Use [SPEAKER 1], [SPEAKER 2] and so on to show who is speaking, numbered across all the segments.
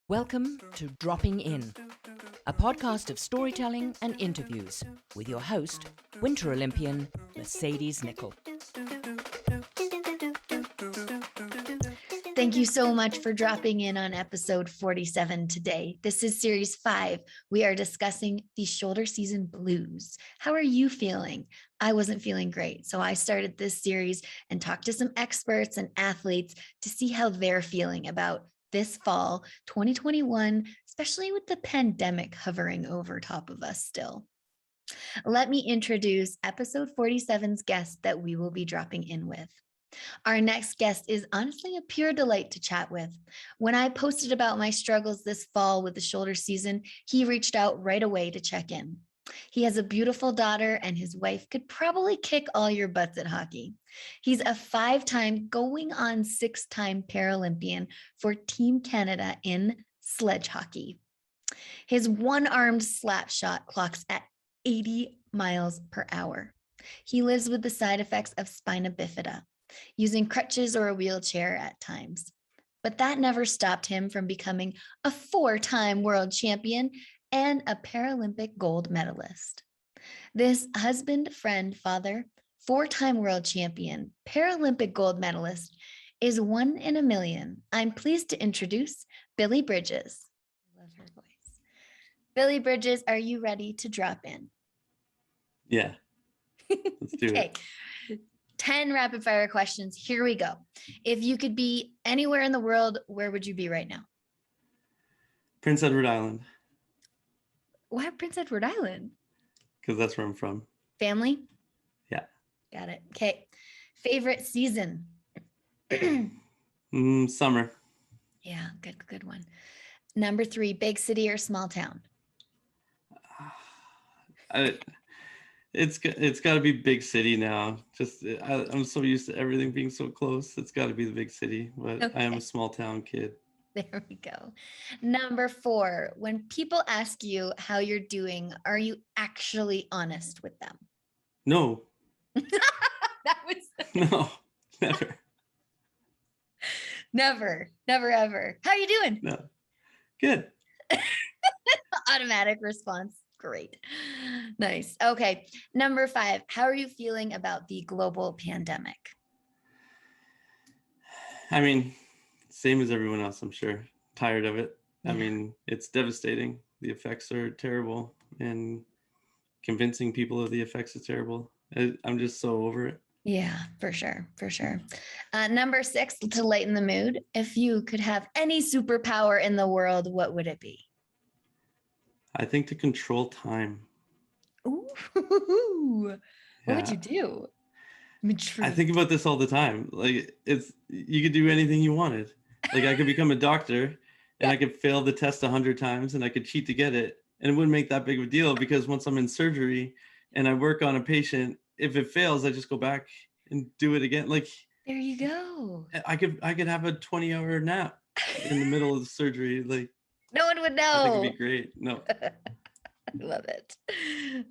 [SPEAKER 1] Welcome to Dropping In, a podcast of storytelling and interviews with your host, Winter Olympian Mercedes Nickel.
[SPEAKER 2] Thank you so much for dropping in on episode 47 today. This is series 5. We are discussing the shoulder season blues. How are you feeling? I wasn't feeling great, so I started this series and talked to some experts and athletes to see how they're feeling about this fall 2021, especially with the pandemic hovering over top of us still. Let me introduce episode 47's guest that we will be dropping in with. Our next guest is honestly a pure delight to chat with. When I posted about my struggles this fall with the shoulder season, he reached out right away to check in. He has a beautiful daughter, and his wife could probably kick all your butts at hockey. He's a 5-time, going on 6-time Paralympian for Team Canada in sledge hockey. His one-armed slapshot clocks at 80 miles per hour. He lives with the side effects of Spina Bifida, using crutches or a wheelchair at times. But that never stopped him from becoming a 4-time world champion and a Paralympic gold medalist. This husband, friend, father, 4-time world champion, Paralympic gold medalist is one in a million. I'm pleased to introduce Billy Bridges. I love her voice. Billy Bridges, are you ready to drop in?
[SPEAKER 3] Yeah, let's do it.
[SPEAKER 2] 10 rapid fire questions. Here we go. If you could be anywhere in the world, where would you be right now?
[SPEAKER 3] Prince Edward Island,
[SPEAKER 2] Why Prince Edward Island?
[SPEAKER 3] because that's where I'm from.
[SPEAKER 2] Family?
[SPEAKER 3] Yeah.
[SPEAKER 2] Got it. Okay. Favorite season?
[SPEAKER 3] Summer.
[SPEAKER 2] Yeah, good one. Number 3, big city or small town?
[SPEAKER 3] It's got to be big city now. I'm so used to everything being so close. It's got to be the big city, but
[SPEAKER 2] Okay.
[SPEAKER 3] I am a small town kid.
[SPEAKER 2] There we go. Number 4, when people ask you how you're doing, are you actually honest with them?
[SPEAKER 3] No.
[SPEAKER 2] That was
[SPEAKER 3] No, never.
[SPEAKER 2] Never, ever. How you doing?
[SPEAKER 3] No. Good.
[SPEAKER 2] Automatic response. Great. Nice. Okay. Number 5, how are you feeling about the global pandemic?
[SPEAKER 3] I mean, same as everyone else, I'm sure. Tired of it.
[SPEAKER 2] Yeah.
[SPEAKER 3] I mean, it's devastating. The effects are terrible, and convincing people of the effects is terrible. I'm just so over it.
[SPEAKER 2] Yeah, for sure. Number 6, to lighten the mood, if you could have any superpower in the world, what would it be?
[SPEAKER 3] I think to control time.
[SPEAKER 2] Ooh. What would you do?
[SPEAKER 3] I think about this all the time. Like, you could do anything you wanted. Like, I could become a doctor and I could fail the test 100 times and I could cheat to get it. And it wouldn't make that big of a deal, because once I'm in surgery and I work on a patient, if it fails, I just go back and do it again. Like,
[SPEAKER 2] there you go.
[SPEAKER 3] I could have a 20-hour nap in the middle of the surgery. Like,
[SPEAKER 2] no one would know.
[SPEAKER 3] I think it'd be great. No.
[SPEAKER 2] I love it.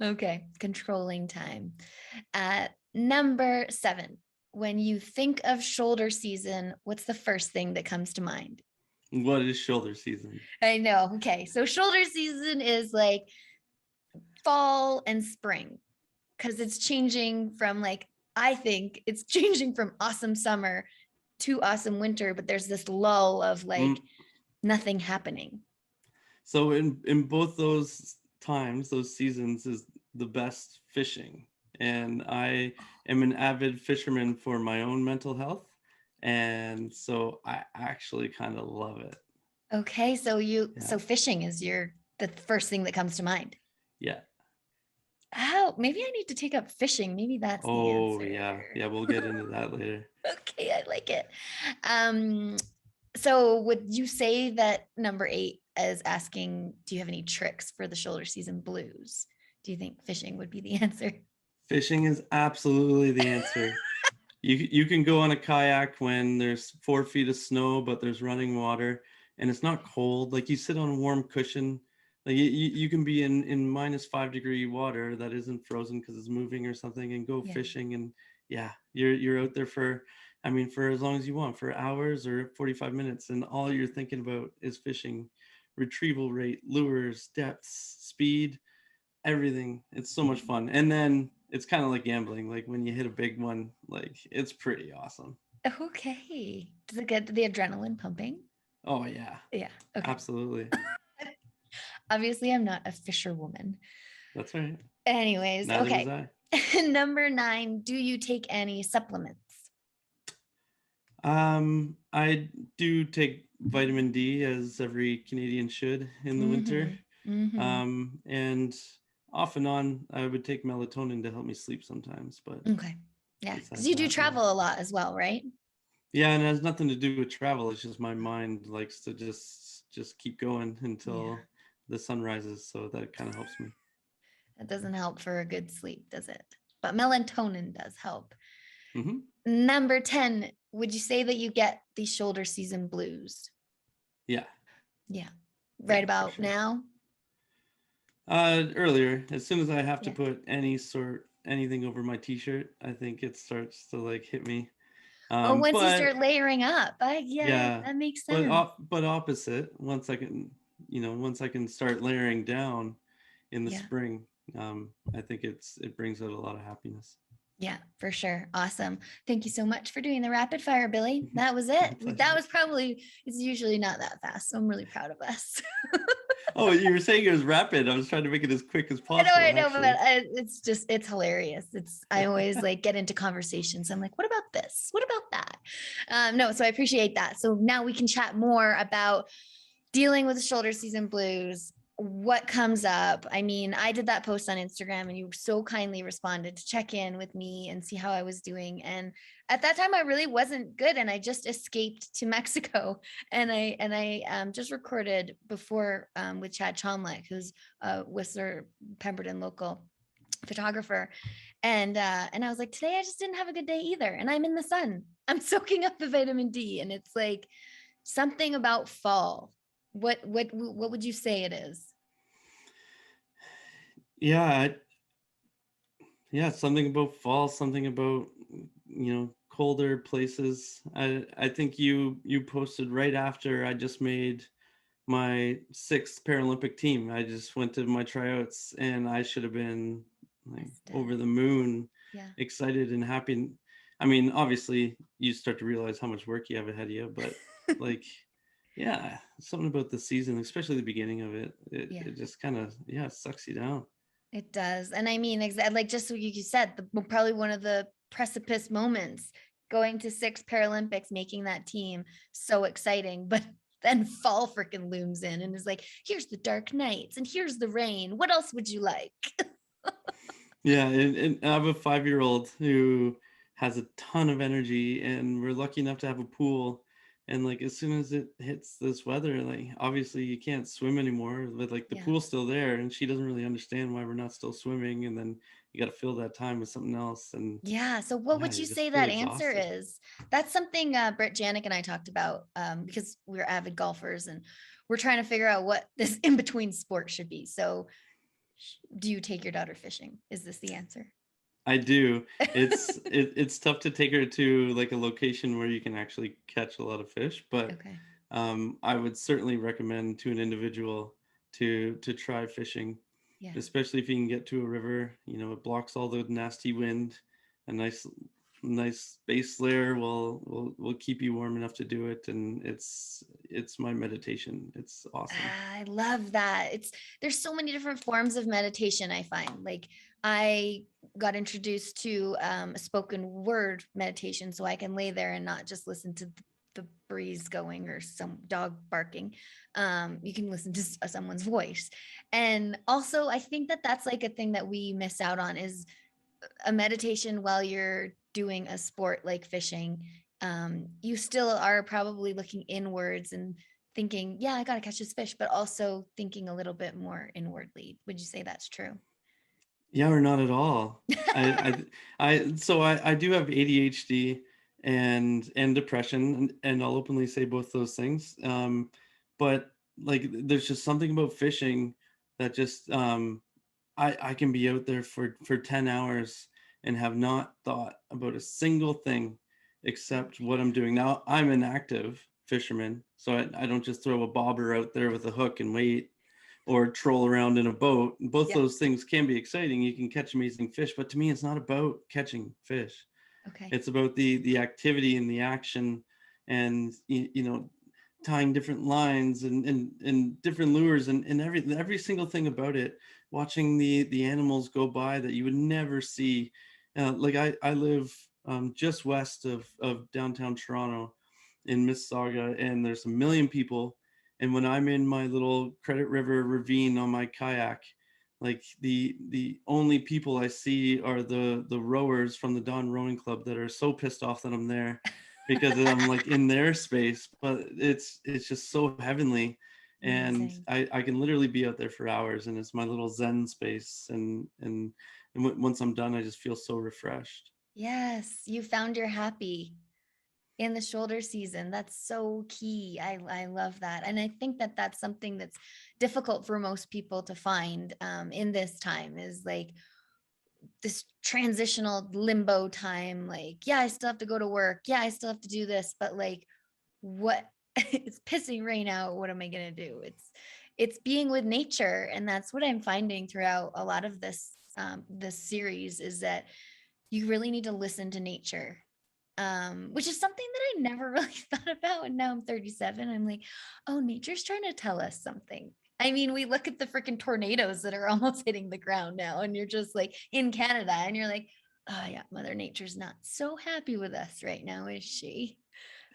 [SPEAKER 2] Okay. Controlling time. Number 7, when you think of shoulder season, what's the first thing that comes to mind?
[SPEAKER 3] What is shoulder season?
[SPEAKER 2] I know. Okay. So shoulder season is like fall and spring, because it's changing from I think it's changing from awesome summer to awesome winter, but there's this lull of nothing happening.
[SPEAKER 3] So in both those times, those seasons, is the best fishing. And I am an avid fisherman for my own mental health. And so I actually kind of love it.
[SPEAKER 2] Okay. So so fishing is the first thing that comes to mind.
[SPEAKER 3] Yeah.
[SPEAKER 2] Oh, maybe I need to take up fishing. Maybe that's the answer.
[SPEAKER 3] Yeah. We'll get into that later.
[SPEAKER 2] Okay. I like it. So would you say that number 8 is asking, do you have any tricks for the shoulder season blues? Do you think fishing would be the answer?
[SPEAKER 3] Fishing is absolutely the answer. You can go on a kayak when there's 4 feet of snow, but there's running water and it's not cold. Like, you sit on a warm cushion. Like, you can be in -5-degree water that isn't frozen because it's moving or something, and go fishing. And you're out there for I mean, for as long as you want, for hours or 45 minutes, and all you're thinking about is fishing, retrieval rate, lures, depths, speed, everything. It's so much fun. And then it's kind of like gambling. Like when you hit a big one, like it's pretty awesome.
[SPEAKER 2] Okay. Does it get the adrenaline pumping?
[SPEAKER 3] Oh yeah.
[SPEAKER 2] Yeah. Okay.
[SPEAKER 3] Absolutely.
[SPEAKER 2] Obviously, I'm not a fisherwoman.
[SPEAKER 3] That's right.
[SPEAKER 2] Anyways,
[SPEAKER 3] Neither was
[SPEAKER 2] okay.
[SPEAKER 3] I.
[SPEAKER 2] Number 9, do you take any supplements?
[SPEAKER 3] I do take vitamin D, as every Canadian should in the winter. And off and on, I would take melatonin to help me sleep sometimes. But
[SPEAKER 2] Okay. Yeah. Because
[SPEAKER 3] besides
[SPEAKER 2] you do
[SPEAKER 3] that,
[SPEAKER 2] travel a lot as well, right?
[SPEAKER 3] yeah, and it has nothing to do with travel. It's just my mind likes to just keep going until the sun rises. So that kind of helps me.
[SPEAKER 2] That doesn't help for a good sleep, does it? But melatonin does help.
[SPEAKER 3] Mm-hmm.
[SPEAKER 2] Number 10, would you say that you get the shoulder season blues?
[SPEAKER 3] Yeah.
[SPEAKER 2] Yeah. Right about
[SPEAKER 3] sure.
[SPEAKER 2] now?
[SPEAKER 3] Earlier, as soon as I have to put anything over my t-shirt, I think it starts to like hit me.
[SPEAKER 2] Once you start layering up,
[SPEAKER 3] yeah,
[SPEAKER 2] that makes sense.
[SPEAKER 3] But opposite, once I can start layering down in the spring, I think it brings out a lot of happiness.
[SPEAKER 2] Yeah, for sure. Awesome. Thank you so much for doing the rapid fire, Billy. That was it. That was it's usually not that fast. So I'm really proud of us.
[SPEAKER 3] Oh, you were saying it was rapid. I was trying to make it as quick as possible.
[SPEAKER 2] I know, but it's hilarious. I always like get into conversations. I'm like, what about this? What about that? No, so I appreciate that. So now we can chat more about dealing with the shoulder season blues, what comes up. I mean, I did that post on Instagram and you so kindly responded to check in with me and see how I was doing. And at that time I really wasn't good. And I just escaped to Mexico and I just recorded before with Chad Chomlek, who's a Whistler Pemberton local photographer. And I was like, today I just didn't have a good day either. And I'm in the sun, I'm soaking up the vitamin D. And it's like something about fall. What would you say it is?
[SPEAKER 3] Yeah, something about fall, something about colder places. I think you posted right after I just made my 6th Paralympic team. I just went to my tryouts and I should have been like over the moon, excited and happy. I mean, obviously you start to realize how much work you have ahead of you, but like yeah, something about the season, especially the beginning of it, it just kind of sucks you down.
[SPEAKER 2] It does. And I mean, like just what you said, probably one of the precipice moments, going to 6 Paralympics, making that team, so exciting. But then fall freaking looms in and is like, here's the dark nights and here's the rain. What else would you like?
[SPEAKER 3] Yeah, and I have a 5-year-old who has a ton of energy, and we're lucky enough to have a pool. And like as soon as it hits this weather, like obviously you can't swim anymore, but like the pool's still there, and she doesn't really understand why we're not still swimming. And then you got to fill that time with something else. And
[SPEAKER 2] so what would you say that answer is? That's something Britt Janik and I talked about because we're avid golfers and we're trying to figure out what this in between sport should be. So do you take your daughter fishing? Is this the answer?
[SPEAKER 3] I do. It's tough to take her to like a location where you can actually catch a lot of fish, but I would certainly recommend to an individual to try fishing, especially if you can get to a river. It blocks all the nasty wind. A nice base layer will keep you warm enough to do it, and it's my meditation. It's awesome.
[SPEAKER 2] I love that. There's so many different forms of meditation. I find like I got introduced to a spoken word meditation, so I can lay there and not just listen to the breeze going or some dog barking. You can listen to someone's voice. And also I think that that's like a thing that we miss out on, is a meditation while you're doing a sport like fishing. You still are probably looking inwards and thinking, I got to catch this fish, but also thinking a little bit more inwardly. Would you say that's true?
[SPEAKER 3] Yeah, or not at all. I do have ADHD and depression, and I'll openly say both those things. But like, there's just something about fishing that just I can be out there for 10 hours and have not thought about a single thing accept what I'm doing. Now I'm an active fisherman, so I don't just throw a bobber out there with a hook and wait, or troll around in a boat. Both
[SPEAKER 2] Yeah.
[SPEAKER 3] those things can be exciting. You can catch amazing fish, but to me, it's not about catching fish.
[SPEAKER 2] Okay.
[SPEAKER 3] It's about the activity and the action, and tying different lines and different lures, and every single thing about it. Watching the animals go by that you would never see. Like I live just west of downtown Toronto in Mississauga, and there's a million people. And when I'm in my little Credit River ravine on my kayak, like the only people I see are the rowers from the Dawn Rowing Club that are so pissed off that I'm there because I'm like in their space. But it's just so heavenly, and
[SPEAKER 2] Amazing.
[SPEAKER 3] I can literally be out there for hours, and it's my little Zen space. And once I'm done, I just feel so refreshed.
[SPEAKER 2] Yes, you found your happy in the shoulder season. That's so key. I love that. And I think that that's something that's difficult for most people to find in this time, is like this transitional limbo time. Like, yeah, I still have to go to work. Yeah, I still have to do this, but like, what it's pissing rain out. What am I going to do? It's being with nature. And that's what I'm finding throughout a lot of this series, is that you really need to listen to nature, which is something that I never really thought about. And now I'm 37. I'm like, oh, nature's trying to tell us something. I mean, we look at the freaking tornadoes that are almost hitting the ground now, and you're just like in Canada, and you're like, oh yeah, Mother Nature's not so happy with us right now, is she?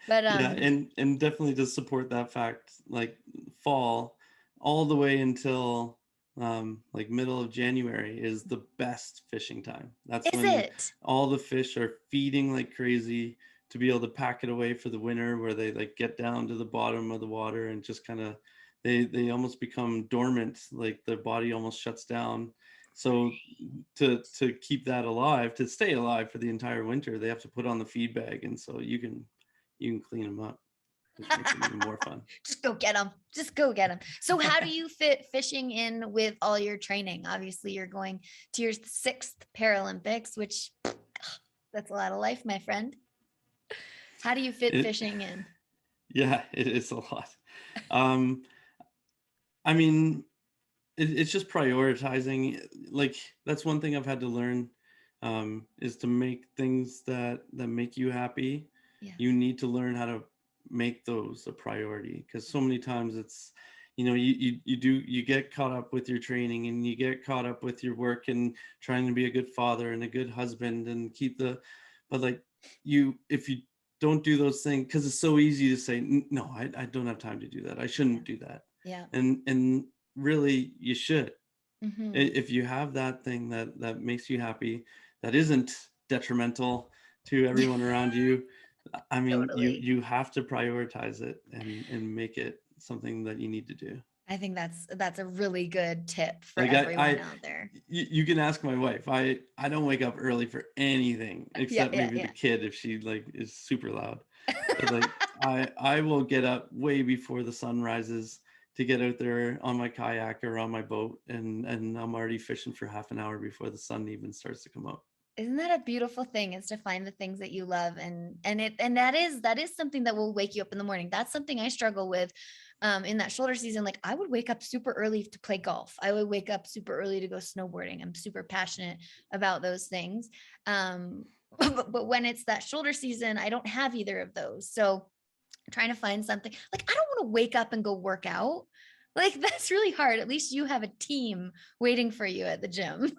[SPEAKER 2] But
[SPEAKER 3] Yeah, and definitely to support that fact, like fall all the way until like middle of January is the best fishing time. That's
[SPEAKER 2] is
[SPEAKER 3] when
[SPEAKER 2] it?
[SPEAKER 3] all the fish are feeding like crazy to be able to pack it away for the winter, where they like get down to the bottom of the water and just kind of they almost become dormant, like their body almost shuts down. So to keep that alive, to stay alive for the entire winter, they have to put on the feed bag, and so you can clean them up, which makes it even more fun.
[SPEAKER 2] Just go get them. Just go get them. So how do you fit fishing in with all your training? Obviously, you're going to your 6th Paralympics, which that's a lot of life, my friend. How do you fit fishing in?
[SPEAKER 3] Yeah, it is a lot. Um, I mean, it's just prioritizing. Like that's one thing I've had to learn, is to make things that make you happy.
[SPEAKER 2] Yeah.
[SPEAKER 3] You need to learn how to make those a priority, because so many times it's, you get caught up with your training, and you get caught up with your work and trying to be a good father and a good husband and but like if you don't do those things, because it's so easy to say, no, I don't have time to do that. I shouldn't do that.
[SPEAKER 2] Yeah.
[SPEAKER 3] And really you should.
[SPEAKER 2] Mm-hmm.
[SPEAKER 3] If you have that thing that makes you happy, that isn't detrimental to everyone around you, I mean,
[SPEAKER 2] Totally.
[SPEAKER 3] you have to prioritize it and make it something that you need to do.
[SPEAKER 2] I think that's a really good tip for
[SPEAKER 3] Like
[SPEAKER 2] everyone out there.
[SPEAKER 3] you can ask my wife. I don't wake up early for anything except maybe the kid, if she like is super loud. But like I will get up way before the sun rises to get out there on my kayak or on my boat, and I'm already fishing for half an hour before the sun even starts to come up.
[SPEAKER 2] Isn't that a beautiful thing, is to find the things that you love, and that is something that will wake you up in the morning. That's something I struggle with in that shoulder season. Like, I would wake up super early to play golf. I would wake up super early to go snowboarding. I'm super passionate about those things. But when it's that shoulder season, I don't have either of those. So I'm trying to find something. Like, I don't want to wake up and go work out. Like, that's really hard. At least you have a team waiting for you at the gym.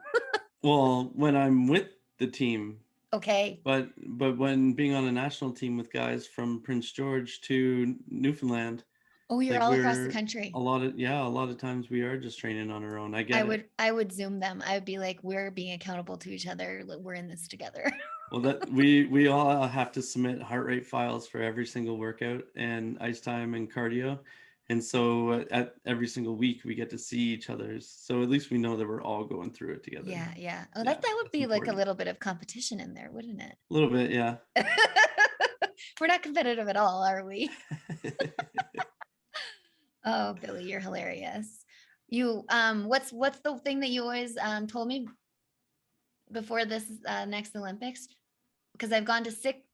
[SPEAKER 3] Well, when I'm with the team.
[SPEAKER 2] Okay.
[SPEAKER 3] But when being on a national team with guys from Prince George to Newfoundland.
[SPEAKER 2] Oh, you're
[SPEAKER 3] like
[SPEAKER 2] all across the country.
[SPEAKER 3] A lot of times we are just training on our own.
[SPEAKER 2] I would Zoom them. I would be like, we're being accountable to each other. We're in this together.
[SPEAKER 3] Well, that we all have to submit heart rate files for every single workout, and ice time and cardio. And so at every single week we get to see each other's. So at least we know that we're all going through it together.
[SPEAKER 2] Yeah. Yeah. Oh, that would be important. Like a little bit of competition in there, wouldn't it?
[SPEAKER 3] A little bit. Yeah.
[SPEAKER 2] We're not competitive at all, are we? Oh, Billy, you're hilarious. You, what's the thing that you always told me before this next Olympics? Because I've gone to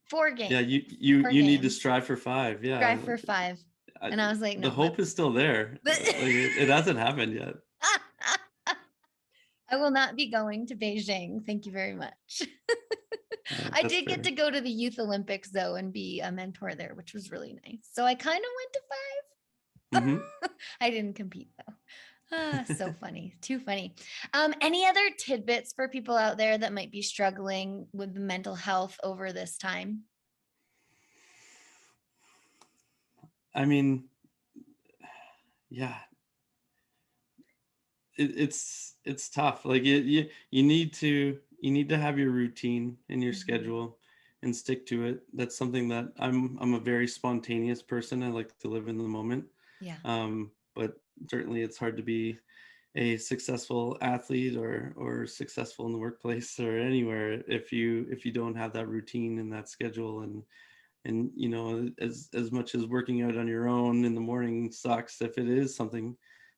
[SPEAKER 2] 4 games.
[SPEAKER 3] Yeah, you
[SPEAKER 2] 4
[SPEAKER 3] need to
[SPEAKER 2] games.
[SPEAKER 3] strive for 5. Yeah.
[SPEAKER 2] Strive for 5. And I was like, no.
[SPEAKER 3] The hope is still there. Like it hasn't happened yet.
[SPEAKER 2] I will not be going to Beijing. Thank you very much. I
[SPEAKER 3] That's
[SPEAKER 2] did
[SPEAKER 3] fair.
[SPEAKER 2] get to go to the Youth Olympics though and be a mentor there, which was really nice. So I kind of went to 5.
[SPEAKER 3] Mhm.
[SPEAKER 2] I didn't compete though. So funny. Too funny. Any other tidbits for people out there that might be struggling with mental health over this time?
[SPEAKER 3] I mean, yeah, it's tough. Like you need to have your routine and your schedule and stick to it. That's something that I'm a very spontaneous person. I like to live in the moment.
[SPEAKER 2] Yeah.
[SPEAKER 3] But certainly it's hard to be a successful athlete or successful in the workplace or anywhere if you don't have that routine and that schedule. And as much as working out on your own in the morning sucks, if it is something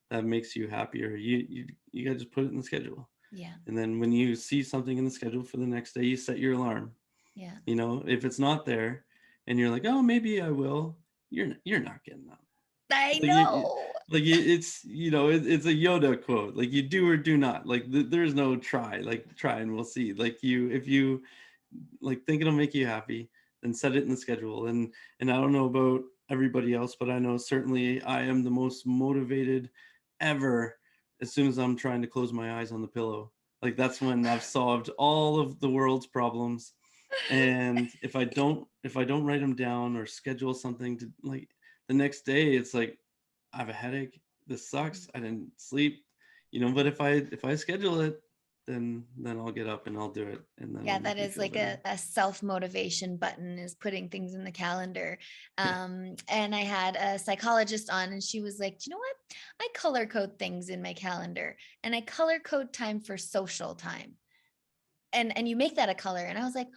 [SPEAKER 3] that makes you happier, you gotta just put it in the schedule.
[SPEAKER 2] Yeah.
[SPEAKER 3] And then when you see something in the schedule for the next day, you set your alarm.
[SPEAKER 2] Yeah.
[SPEAKER 3] If it's not there and you're like, oh, maybe I will, you're not getting up.
[SPEAKER 2] I know.
[SPEAKER 3] It's it's a Yoda quote, like you do or do not, like there's no try, like try and we'll see. Like if you like think it'll make you happy, then set it in the schedule. And I don't know about everybody else, but I know certainly I am the most motivated ever as soon as I'm trying to close my eyes on the pillow. Like that's when I've solved all of the world's problems. And if I don't write them down or schedule something to, like, the next day, it's like I have a headache, this sucks, I didn't sleep, but if I schedule it, then I'll get up and I'll do it. And then
[SPEAKER 2] Yeah, that is like a self-motivation button, is putting things in the calendar. And I had a psychologist on and she was like, do you know what? I color code things in my calendar, and I color code time for social time. And you make that a color. And I was like,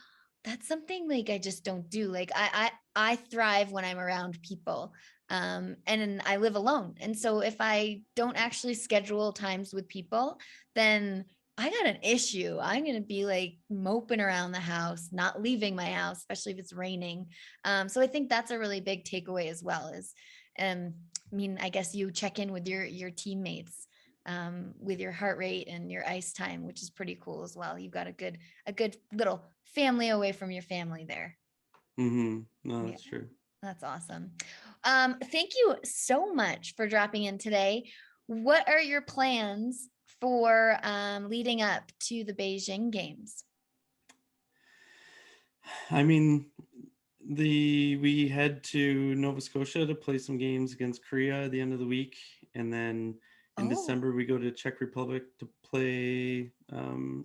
[SPEAKER 2] that's something like I just don't do. Like I thrive when I'm around people. And I live alone. And so if I don't actually schedule times with people, then I got an issue. I'm going to be like moping around the house, not leaving my house, especially if it's raining. So I think that's a really big takeaway as well, is, I mean, I guess you check in with your teammates, with your heart rate and your ice time, which is pretty cool as well. You've got a good little family away from your family there.
[SPEAKER 3] No, that's true.
[SPEAKER 2] That's awesome. Thank you so much for dropping in today. What are your plans for leading up to the Beijing Games?
[SPEAKER 3] I mean, we head to Nova Scotia to play some games against Korea at the end of the week, and then in December we go to Czech Republic to play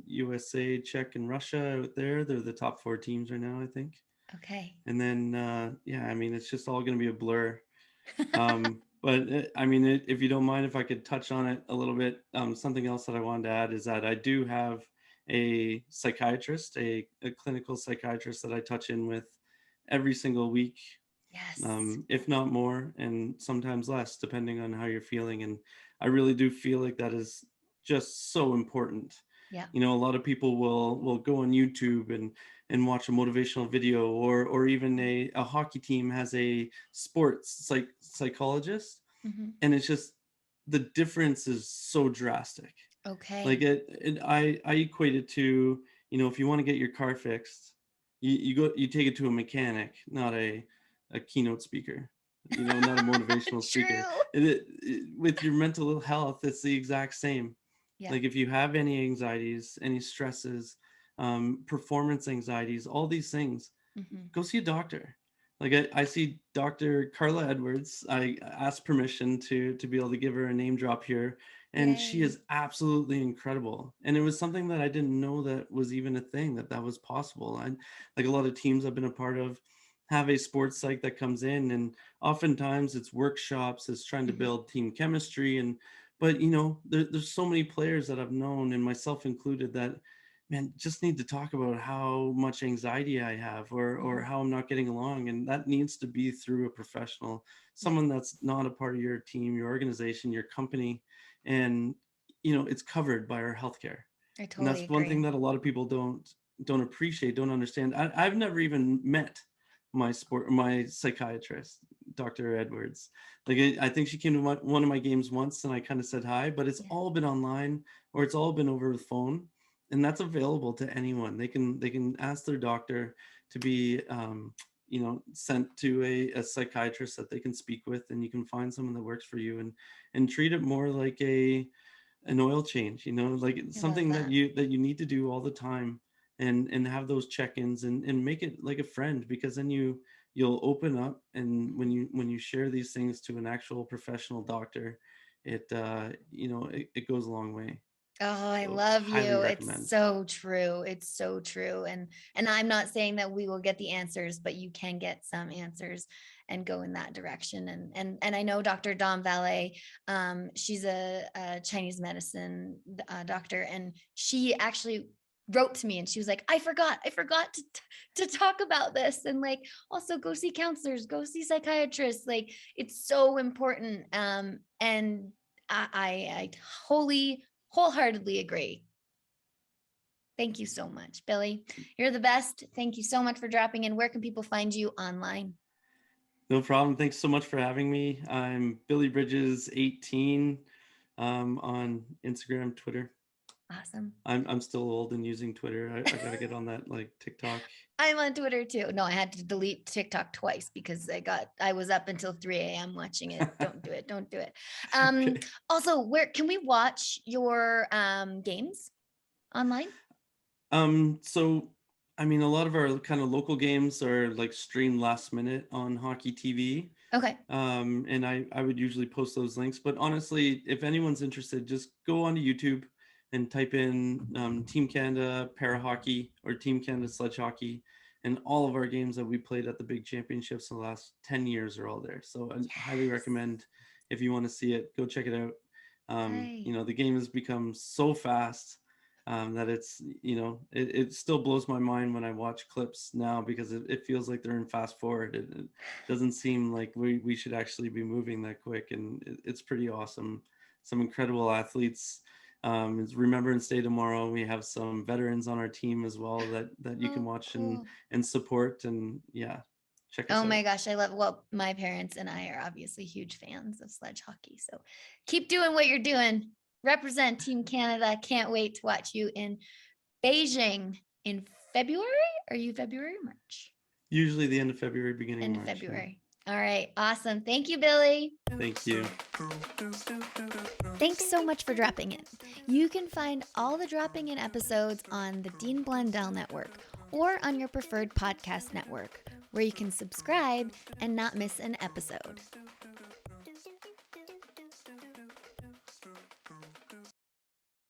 [SPEAKER 3] USA, Czech, and Russia out there. They're the top 4 teams right now, I think.
[SPEAKER 2] Okay.
[SPEAKER 3] And then I mean, it's just all going to be a blur. But I mean, if you don't mind, if I could touch on it a little bit, something else that I wanted to add is that I do have a psychiatrist, a clinical psychiatrist that I touch in with every single week.
[SPEAKER 2] Yes.
[SPEAKER 3] If not more, and sometimes less, depending on how you're feeling. And I really do feel like that is just so important.
[SPEAKER 2] Yeah.
[SPEAKER 3] A lot of people will go on YouTube and watch a motivational video, or even a hockey team has a sports psychologist, and it's just, the difference is so drastic.
[SPEAKER 2] Okay.
[SPEAKER 3] Like I equate it to, if you want to get your car fixed, you take it to a mechanic, not a keynote speaker, not a motivational speaker. With your mental health, it's the exact same. Yeah. Like if you have any anxieties, any stresses, performance anxieties, all these things, go see a doctor. Like I see Dr. Carla Edwards. I asked permission to be able to give her a name drop here. And she is absolutely incredible. And it was something that I didn't know that was even a thing, that was possible. And like a lot of teams I've been a part of have a sports psych that comes in, and oftentimes it's workshops, it's trying to build team chemistry. But there's so many players that I've known, and myself included, that, man, just need to talk about how much anxiety I have, or how I'm not getting along. And that needs to be through a professional, someone that's not a part of your team, your organization, your company. And, it's covered by our healthcare.
[SPEAKER 2] I totally
[SPEAKER 3] And that's
[SPEAKER 2] agree.
[SPEAKER 3] one thing that a lot of people don't don't appreciate, don't understand. I've never even met my psychiatrist, Dr. Edwards. Like I think she came to one of my games once, and I kind of said hi, but it's all been online, or it's all been over the phone, and that's available to anyone. They can ask their doctor to be sent to a psychiatrist that they can speak with, and you can find someone that works for you, and treat it more like an oil change, like something that you need to do all the time, and have those check-ins, and make it like a friend, because then you'll open up, and when you share these things to an actual professional doctor, it goes a long way.
[SPEAKER 2] Oh, I
[SPEAKER 3] So
[SPEAKER 2] love
[SPEAKER 3] highly
[SPEAKER 2] you.
[SPEAKER 3] recommend.
[SPEAKER 2] It's so true. It's so true. And I'm not saying that we will get the answers, but you can get some answers and go in that direction. And I know Dr. Dawn Valet, she's a Chinese medicine doctor, and she actually wrote to me and she was like, I forgot to talk about this. And like, also go see counselors, go see psychiatrists. Like, it's so important. And I wholeheartedly agree. Thank you so much, Billy. You're the best. Thank you so much for dropping in. Where can people find you online?
[SPEAKER 3] No problem. Thanks so much for having me. I'm Billy Bridges 18 on Instagram, Twitter.
[SPEAKER 2] Awesome.
[SPEAKER 3] I'm still old and using Twitter. I gotta get on that, like TikTok.
[SPEAKER 2] I'm on Twitter too. No, I had to delete TikTok twice because I was up until 3 a.m. watching it. Don't do it. Don't do it. Okay. Also, where can we watch your games online?
[SPEAKER 3] So I mean, a lot of our kind of local games are like streamed last minute on Hockey TV.
[SPEAKER 2] Okay.
[SPEAKER 3] And I would usually post those links, but honestly, if anyone's interested, just go onto YouTube and type in Team Canada Para Hockey or Team Canada Sledge Hockey, and all of our games that we played at the big championships in the last 10 years are all there. So I highly recommend, if you want to see it, go check it out. The game has become so fast that it's, it still blows my mind when I watch clips now, because it feels like they're in fast forward. It doesn't seem like we should actually be moving that quick, and it's pretty awesome. Some incredible athletes. It's Remembrance Day tomorrow. We have some veterans on our team as well that you can watch and support, and check us out.
[SPEAKER 2] Oh my gosh, I love, well, my parents and I are obviously huge fans of sledge hockey. So keep doing what you're doing. Represent Team Canada. Can't wait to watch you in Beijing in February. Are you February or March?
[SPEAKER 3] Usually the end of February, beginning of March.
[SPEAKER 2] End of February. Yeah. All right. Awesome. Thank you, Billy.
[SPEAKER 3] Thank you.
[SPEAKER 2] Thanks so much for dropping in. You can find all the dropping in episodes on the Dean Blundell Network or on your preferred podcast network, where you can subscribe and not miss an episode.